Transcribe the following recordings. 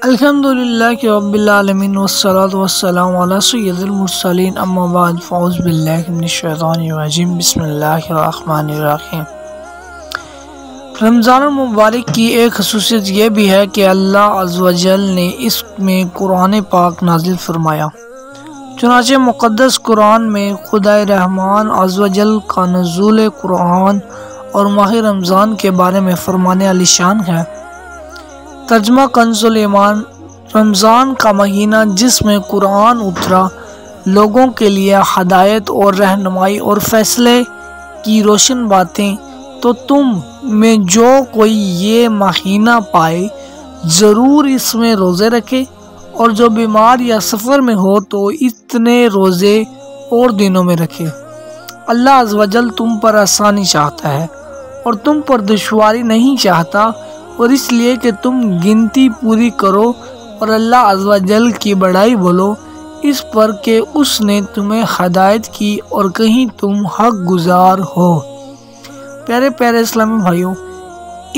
الحمدللہ رب العالمین والصلاة والسلام علی سید المرسلین اما بعد فاعوذ باللہ من الشیطان الرجیم بسم اللہ الرحمن الرحیم۔ رمضان المبارک کی ایک خصوصیت یہ بھی ہے کہ اللہ عز و جل نے اس میں قرآن پاک نازل فرمایا۔ چنانچہ مقدس قرآن میں خدا رحمان عز و جل کا نزول قرآن اور ماہ رمضان کے بارے میں فرمانے علی شان ہے۔ ترجمہ کنز الایمان: رمضان کا مہینہ جس میں قرآن اترا، لوگوں کے لیے ہدایت اور رہنمائی اور فیصلے کی روشن باتیں۔ تو تم میں جو کوئی یہ مہینہ پائے ضرور اس میں روزے رکھے، اور جو بیمار یا سفر میں ہو تو اتنے روزے اور دنوں میں رکھے۔ اللہ عز و جل تم پر آسانی چاہتا ہے اور تم پر دشواری نہیں چاہتا، اور اس لیے کہ تم گنتی پوری کرو اور اللہ عز و جل کی بڑائی بولو اس پر کہ اس نے تمہیں ہدایت کی اور کہیں تم حق گزار ہو۔ پیارے پیارے اسلامی بھائیوں،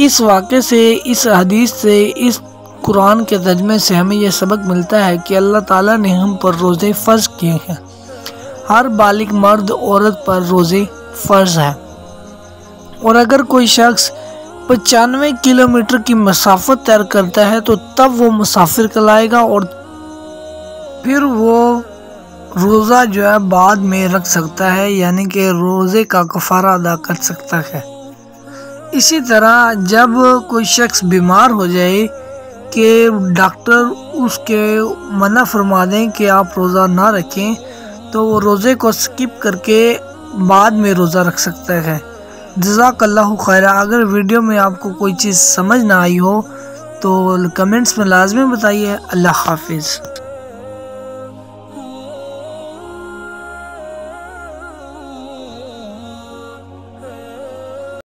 اس واقعے سے، اس حدیث سے، اس قرآن کے ترجمے سے ہمیں یہ سبق ملتا ہے کہ اللہ تعالیٰ نے ہم پر روزے فرض کیے ہیں۔ ہر بالغ مرد عورت پر روزے فرض ہیں، اور اگر کوئی شخص 95 کلومیٹر کی مسافت طے کرتا ہے تو تب وہ مسافر کہلائے گا، اور پھر وہ روزہ جو ہے بعد میں رکھ سکتا ہے، یعنی کہ روزے کا کفارہ ادا کر سکتا ہے۔ اسی طرح جب کوئی شخص بیمار ہو جائے کہ ڈاکٹر اس کے منع فرما دیں کہ آپ روزہ نہ رکھیں، تو وہ روزے کو سکپ کر کے بعد میں روزہ رکھ سکتا ہے۔ جزاک اللہ خیرہ۔ اگر ویڈیو میں آپ کو کوئی چیز سمجھ نہ آئی ہو تو کمنٹس میں لازمی بتائیے۔ اللہ حافظ۔